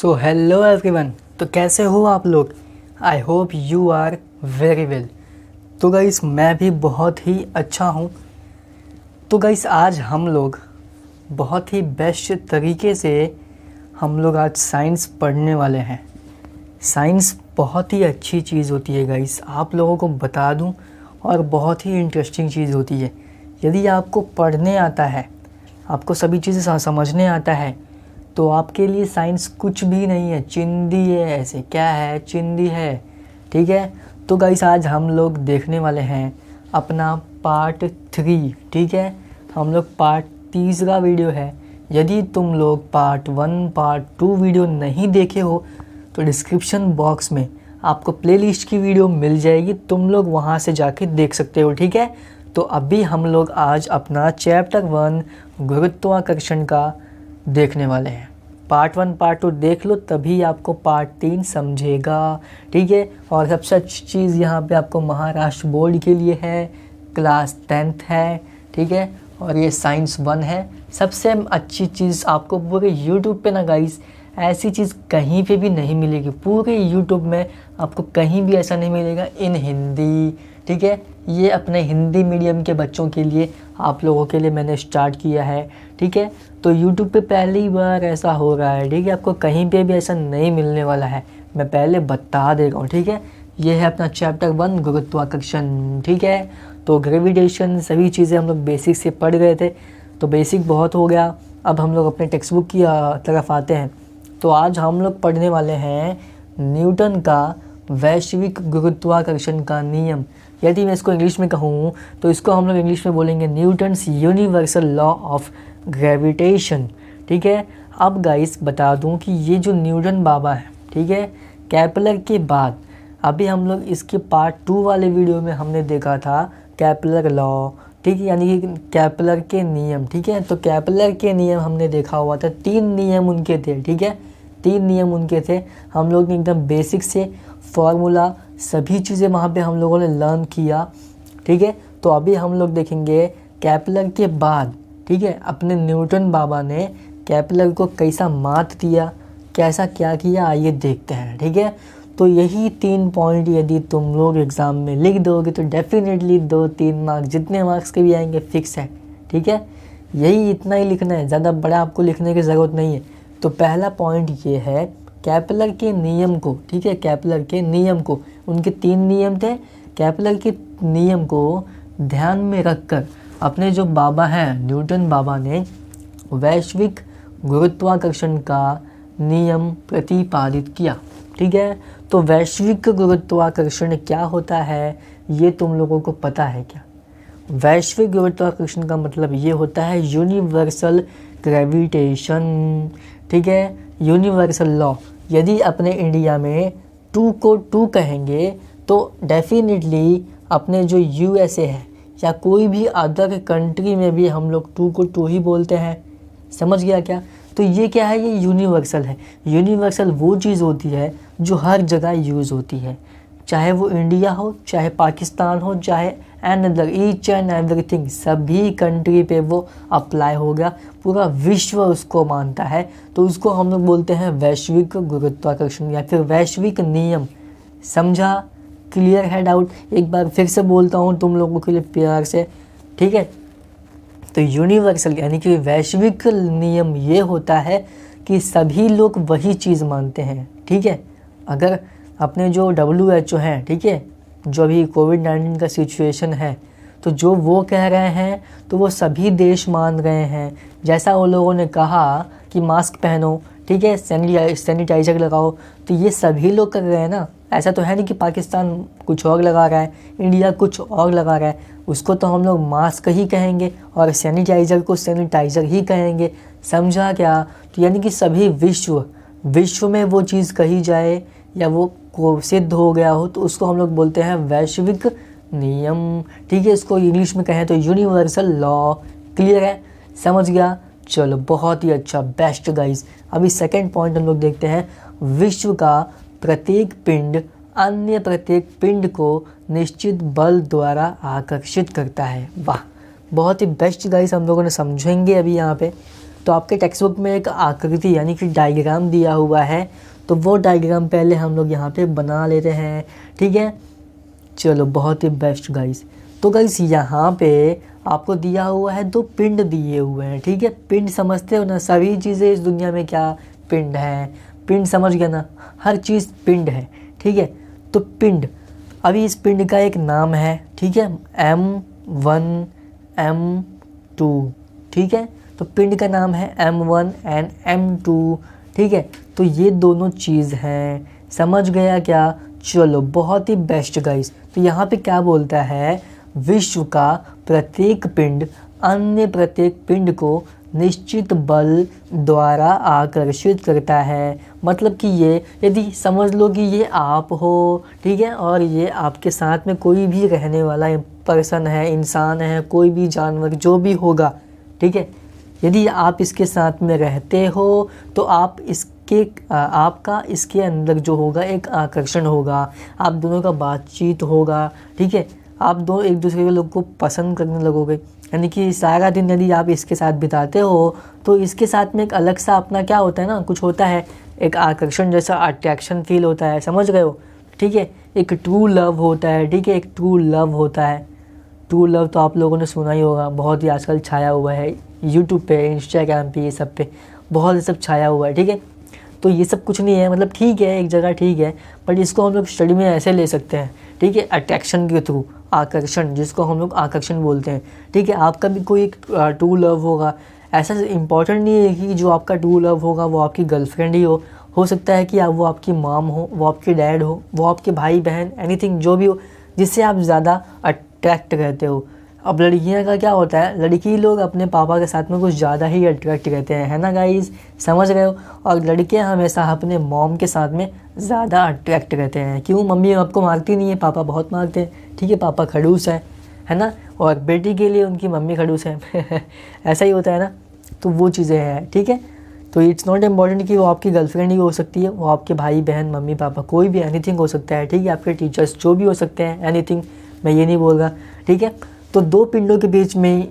So hello everyone. तो कैसे हो आप लोग? I hope you are very well. तो गाइस मैं भी बहुत ही अच्छा हूँ। तो गाइस आज हम लोग बहुत ही बेस्ट तरीके से हम लोग आज साइंस पढ़ने वाले हैं। साइंस बहुत ही अच्छी चीज़ होती है गाइस, आप लोगों को बता दूं, और बहुत ही इंटरेस्टिंग चीज़ होती है। यदि आपको पढ़ने आता है, आपको सभी चीज़ें समझने आता है, तो आपके लिए साइंस कुछ भी नहीं है, चिंदी है। ऐसे क्या है? चिंदी है, ठीक है। तो गाइस आज हम लोग देखने वाले हैं अपना पार्ट 3, ठीक है। हम लोग पार्ट 3 वीडियो है। यदि तुम लोग पार्ट 1 पार्ट 2 वीडियो नहीं देखे हो तो डिस्क्रिप्शन बॉक्स में आपको प्लेलिस्ट की वीडियो मिल जाएगी, तुम लोग वहाँ से जाके देख सकते हो, ठीक है। तो अभी हम लोग आज अपना चैप्टर 1 गुरुत्वाकर्षण का देखने वाले हैं। पार्ट 1 पार्ट 2 देख लो, तभी आपको पार्ट 3 समझेगा, ठीक है। और सबसे अच्छी चीज़ यहाँ पे आपको महाराष्ट्र बोर्ड के लिए है, क्लास 10th है, ठीक है। और ये साइंस 1 है। सबसे अच्छी चीज़ आपको पूरे यूट्यूब पे ना गाइस, ऐसी चीज़ कहीं पे भी नहीं मिलेगी। पूरे यूट्यूब में आपको कहीं भी ऐसा नहीं मिलेगा इन हिंदी, ठीक है। ये अपने हिंदी मीडियम के बच्चों के लिए, आप लोगों के लिए मैंने स्टार्ट किया है, ठीक है। तो यूट्यूब पे पहली बार ऐसा हो रहा है, ठीक है। आपको कहीं पे भी ऐसा नहीं मिलने वाला है, मैं पहले बता दे रहा हूँ, ठीक है। ये है अपना चैप्टर 1 गुरुत्वाकर्षण, ठीक है। तो ग्रेविटेशन सभी चीज़ें हम लोग बेसिक से पढ़ गए थे, तो बेसिक बहुत हो गया। अब हम लोग अपने टेक्स्ट बुक की तरफ आते हैं। तो आज हम लोग पढ़ने वाले हैं न्यूटन का वैश्विक गुरुत्वाकर्षण का नियम। यदि मैं इसको इंग्लिश में कहूँ तो इसको हम लोग इंग्लिश में बोलेंगे Newton's universal law of gravitation, ठीक है। अब गाइस बता दूं कि ये जो न्यूटन बाबा है, ठीक है, केपलर के बाद अभी हम लोग इसके पार्ट 2 वाले वीडियो में हमने देखा था केपलर लॉ, ठीक है, यानी कि केपलर के नियम, ठीक है। तो केपलर के नियम हमने देखा हुआ था, 3 नियम उनके थे, ठीक है। 3 नियम उनके थे। हम लोग ने एकदम बेसिक से फॉर्मूला सभी चीज़ें वहाँ पे हम लोगों ने लर्न किया, ठीक है। तो अभी हम लोग देखेंगे केपलर के बाद, ठीक है, अपने न्यूटन बाबा ने केपलर को कैसा मात दिया, कैसा क्या किया, आइए देखते हैं, ठीक है। तो यही 3 पॉइंट यदि तुम लोग एग्ज़ाम में लिख दोगे तो डेफिनेटली 2-3 मार्क्स, जितने मार्क्स के भी आएंगे फिक्स है, ठीक है। यही इतना ही लिखना है, ज़्यादा बड़ा आपको लिखने की ज़रूरत नहीं है। तो पहला पॉइंट ये है केपलर के नियम को, ठीक है, केपलर के नियम को, उनके 3 नियम थे। केपलर के नियम को ध्यान में रखकर अपने जो बाबा हैं न्यूटन बाबा ने वैश्विक गुरुत्वाकर्षण का नियम प्रतिपादित किया, ठीक है। तो वैश्विक गुरुत्वाकर्षण क्या होता है ये तुम लोगों को पता है क्या? वैश्विक गुरुत्वाकर्षण का मतलब ये होता है यूनिवर्सल ग्रेविटेशन, ठीक है, यूनिवर्सल लॉ। यदि अपने इंडिया में 2 को 2 कहेंगे तो डेफिनेटली अपने जो यूएसए है या कोई भी अदर कंट्री में भी हम लोग 2 को 2 ही बोलते हैं, समझ गया क्या? तो ये क्या है? ये यूनिवर्सल है। यूनिवर्सल वो चीज़ होती है जो हर जगह यूज़ होती है, चाहे वो इंडिया हो, चाहे पाकिस्तान हो, चाहे अनदर, ईच एंड एवरीथिंग, सभी कंट्री पे वो अप्लाई होगा, पूरा विश्व उसको मानता है। तो उसको हम लोग बोलते हैं वैश्विक गुरुत्वाकर्षण या फिर वैश्विक नियम। समझा? क्लियर है डाउट? एक बार फिर से बोलता हूँ तुम लोगों के लिए प्यार से, ठीक है। तो यूनिवर्सल यानी कि वैश्विक नियम ये होता है कि सभी लोग वही चीज़ मानते हैं, ठीक है। अगर अपने जो WHO हैं, ठीक है, जो अभी कोविड-19 का सिचुएशन है, तो जो वो कह रहे हैं तो वो सभी देश मान रहे हैं। जैसा वो लोगों ने कहा कि मास्क पहनो, ठीक है, सैनिटाइज़र लगाओ, तो ये सभी लोग कर रहे हैं ना। ऐसा तो है नहीं कि पाकिस्तान कुछ और लगा रहा है, इंडिया कुछ और लगा रहा है। उसको तो हम लोग मास्क ही कहेंगे और सैनिटाइज़र को सैनिटाइज़र ही कहेंगे, समझा क्या? तो यानी कि सभी विश्व में वो चीज़ कही जाए या वो को सिद्ध हो गया हो तो उसको हम लोग बोलते हैं वैश्विक नियम, ठीक है। इसको इंग्लिश में कहें तो यूनिवर्सल लॉ। क्लियर है? समझ गया? चलो बहुत ही अच्छा, बेस्ट गाइस। अभी सेकंड पॉइंट हम लोग देखते हैं। विश्व का प्रत्येक पिंड अन्य प्रत्येक पिंड को निश्चित बल द्वारा आकर्षित करता है। वाह, बहुत ही बेस्ट गाइस हम लोगों ने समझेंगे अभी यहाँ पे। तो आपके टेक्स्ट बुक में एक आकृति यानी कि डायग्राम दिया हुआ है, तो वो डायग्राम पहले हम लोग यहाँ पे बना लेते हैं, ठीक है। चलो बहुत ही बेस्ट गाइस। तो गाइस यहाँ पे आपको दिया हुआ है 2 पिंड दिए हुए हैं, ठीक है। पिंड समझते हो ना, सभी चीज़ें इस दुनिया में क्या पिंड है, पिंड समझ गया ना, हर चीज़ पिंड है, ठीक है। तो पिंड, अभी इस पिंड का एक नाम है, ठीक है, M1 M2, ठीक है। तो पिंड का नाम है M1 एंड M2, ठीक है। तो ये दोनों चीज़ हैं, समझ गया क्या। चलो बहुत ही बेस्ट गाइस। तो यहाँ पे क्या बोलता है, विश्व का प्रत्येक पिंड अन्य प्रत्येक पिंड को निश्चित बल द्वारा आकर्षित करता है। मतलब कि ये, यदि समझ लो कि ये आप हो, ठीक है, और ये आपके साथ में कोई भी रहने वाला पर्सन है, इंसान है, कोई भी जानवर जो भी होगा, ठीक है, यदि आप इसके साथ में रहते हो तो आप आपका इसके अंदर जो होगा एक आकर्षण होगा, आप दोनों का बातचीत होगा, ठीक है, आप दो एक दूसरे के लोग को पसंद करने लगोगे। यानी कि सारा दिन यदि आप इसके साथ बिताते हो तो इसके साथ में एक अलग सा अपना क्या होता है ना, कुछ होता है, एक आकर्षण जैसा अट्रैक्शन फील होता है, समझ गए हो, ठीक है। एक ट्रू लव होता है, ठीक है, एक ट्रू लव होता है। ट्रू लव तो आप लोगों ने सुना ही होगा, बहुत ही आजकल छाया हुआ है यूट्यूब पे, इंस्टाग्राम पे, ये सब पे बहुत ये सब छाया हुआ है, ठीक है। तो ये सब कुछ नहीं है, मतलब ठीक है एक जगह ठीक है, बट इसको हम लोग स्टडी में ऐसे ले सकते हैं, ठीक है, अट्रैक्शन के थ्रू, आकर्षण, जिसको हम लोग आकर्षण बोलते हैं, ठीक है। आपका भी कोई एक ट्रू लव होगा, ऐसा इम्पॉर्टेंट नहीं है कि जो आपका ट्रू लव होगा वो आपकी गर्लफ्रेंड ही हो सकता है कि वो आपकी मॉम हो, वो आपके डैड हो, वो आपके भाई बहन, एनीथिंग जो भी हो जिससे आप ज़्यादा अट्रैक्ट रहते हो। अब लड़कियां का क्या होता है, लड़की लोग अपने पापा के साथ में कुछ ज़्यादा ही अट्रैक्ट रहते हैं, है ना गाइस, समझ रहे हो। और लड़कियां हमेशा अपने मॉम के साथ में ज़्यादा अट्रैक्ट रहते हैं। क्यों, मम्मी आपको मारती नहीं है, पापा बहुत मारते हैं, ठीक है, पापा खड़ूस है ना, और बेटी के लिए उनकी मम्मी खड़ूस है ऐसा ही होता है ना। तो वो चीज़ें हैं, ठीक है। तो इट्स नॉट इम्पॉर्टेंट कि वो आपकी गर्लफ्रेंड ही हो सकती है, वो आपके भाई बहन, मम्मी पापा, कोई भी, एनीथिंग हो सकता है, ठीक है, आपके टीचर्स जो भी हो सकते हैं, एनीथिंग, मैं ये नहीं बोल रहा, ठीक है। तो 2 पिंडों के बीच में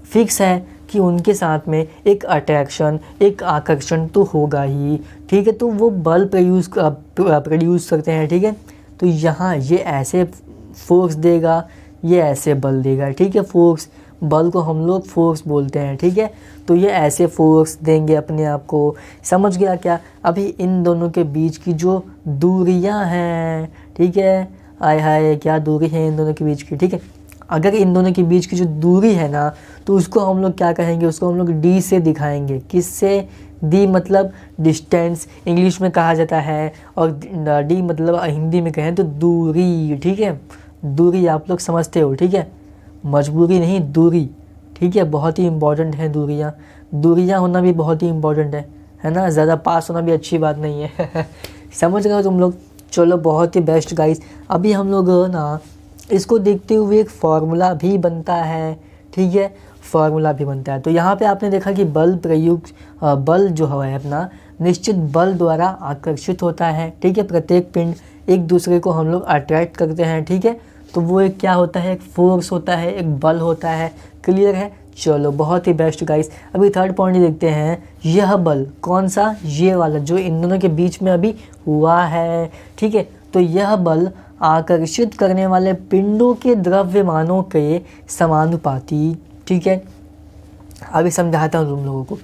फिक्स है कि उनके साथ में एक अट्रैक्शन, एक आकर्षण तो होगा ही, ठीक है। तो वो बल प्रोड्यूस करते हैं, ठीक है। तो यहाँ ये ऐसे फोर्स देगा, ये ऐसे बल देगा, ठीक है। फोर्स, बल को हम लोग फोर्स बोलते हैं, ठीक है। तो ये ऐसे फोर्स देंगे अपने आप को, समझ गया क्या। अभी इन दोनों के बीच की जो दूरियां हैं, ठीक है, आय हाय क्या दूरी है इन दोनों के बीच की, ठीक है। अगर इन दोनों के बीच की जो दूरी है ना, तो उसको हम लोग क्या कहेंगे, उसको हम लोग डी से दिखाएंगे। किससे, डी मतलब डिस्टेंस इंग्लिश में कहा जाता है, और डी मतलब हिंदी में कहें तो दूरी, ठीक है। दूरी आप लोग समझते हो, ठीक है, मजबूरी नहीं, दूरी, ठीक है। बहुत ही इम्पोर्टेंट है दूरियाँ होना भी बहुत ही इम्पोर्टेंट है ना, ज़्यादा पास होना भी अच्छी बात नहीं है समझ गए हो तुम लोग। चलो बहुत ही बेस्ट गाइस। अभी हम लोग ना इसको देखते हुए एक फार्मूला भी बनता है, ठीक है, फार्मूला भी बनता है। तो यहाँ पे आपने देखा कि बल जो है अपना निश्चित बल द्वारा आकर्षित होता है, ठीक है। प्रत्येक पिंड एक दूसरे को हम लोग अट्रैक्ट करते हैं, ठीक है। तो वो एक क्या होता है, एक फोर्स होता है, एक बल होता है, क्लियर है। चलो बहुत ही बेस्ट गाइस। अभी थर्ड पॉइंट देखते हैं, यह बल कौन सा, ये वाला जो इन दोनों के बीच में अभी हुआ है, ठीक है। तो यह बल आकर्षित करने वाले पिंडों के द्रव्यमानों के समानुपाती, ठीक है। अभी समझाता हूँ तुम लोगों को।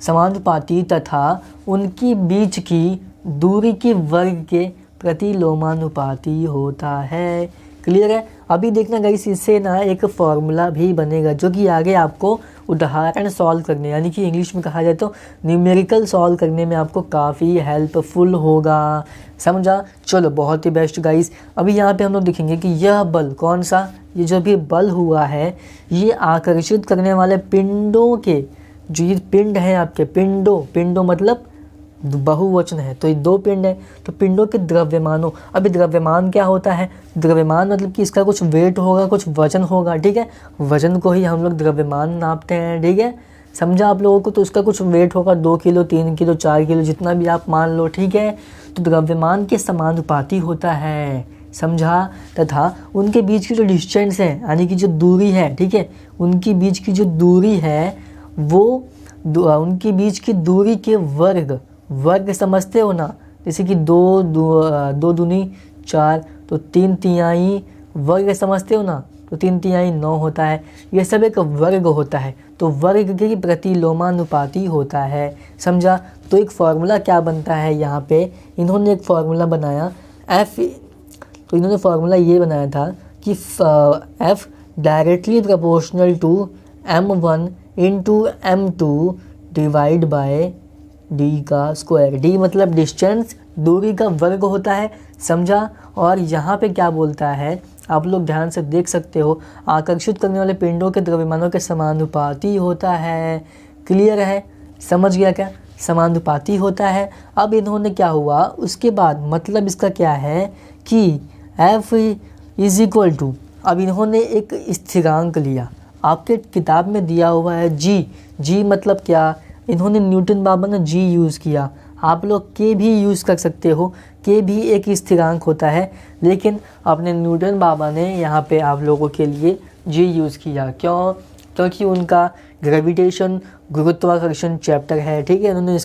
समानुपाती तथा उनकी बीच की दूरी के वर्ग के प्रतिलोमानुपाती होता है, क्लियर है। अभी देखना गाइस, इससे ना एक फॉर्मूला भी बनेगा जो कि आगे आपको उदाहरण सॉल्व करने, यानी कि इंग्लिश में कहा जाए तो न्यूमेरिकल सॉल्व करने में आपको काफ़ी हेल्पफुल होगा, समझा। चलो बहुत ही बेस्ट गाइस। अभी यहाँ पे हम लोग देखेंगे कि यह बल कौन सा, ये जो भी बल हुआ है, ये आकर्षित करने वाले पिंडों के, जो ये पिंड हैं आपके, पिंडों मतलब बहुवचन है, तो ये 2 पिंड है, तो पिंडों के द्रव्यमानों। अभी द्रव्यमान क्या होता है, द्रव्यमान मतलब कि इसका कुछ वेट होगा, कुछ वजन होगा, ठीक है। वजन को ही हम लोग द्रव्यमान नापते हैं, ठीक है, समझा आप लोगों को। तो उसका कुछ वेट होगा, 2 किलो, 3 किलो, 4 किलो, जितना भी आप मान लो, ठीक है। तो द्रव्यमान के समानुपाती होता है, समझा। तथा उनके बीच की जो डिस्टेंस है, यानी कि जो दूरी है, ठीक है, उनकी बीच की जो दूरी है वो उनके बीच की दूरी के वर्ग समझते हो ना, जैसे कि दो दूनी 4, तो 3/3 वर्ग समझते हो ना, तो 3/3 9 होता है। ये सब एक वर्ग होता है, तो वर्ग के प्रतिलोमानुपाती होता है, समझा। तो एक फॉर्मूला क्या बनता है यहाँ पे, इन्होंने एक फॉर्मूला बनाया एफ, तो इन्होंने फॉर्मूला ये बनाया था कि F directly proportional to m1 into m2 divide by d का स्क्वायर। d मतलब डिस्टेंस, दूरी का वर्ग होता है, समझा। और यहाँ पे क्या बोलता है, आप लोग ध्यान से देख सकते हो, आकर्षित करने वाले पिंडों के द्रव्यमानों के समानुपाती होता है। क्लियर है, समझ गया क्या, समानुपाती होता है। अब इन्होंने क्या हुआ उसके बाद, मतलब इसका क्या है कि F इज इक्वल टू, अब इन्होंने एक स्थिरांक लिया, आपके किताब में दिया हुआ है जी मतलब क्या, इन्होंने न्यूटन बाबा ने जी यूज़ किया, आप लोग के भी यूज़ कर सकते हो, के भी एक स्थिरांक होता है, लेकिन अपने न्यूटन बाबा ने यहाँ पे आप लोगों के लिए जी यूज़ किया। क्यों? क्योंकि उनका ग्रेविटेशन गुरुत्वाकर्षण चैप्टर है, ठीक है, उन्होंने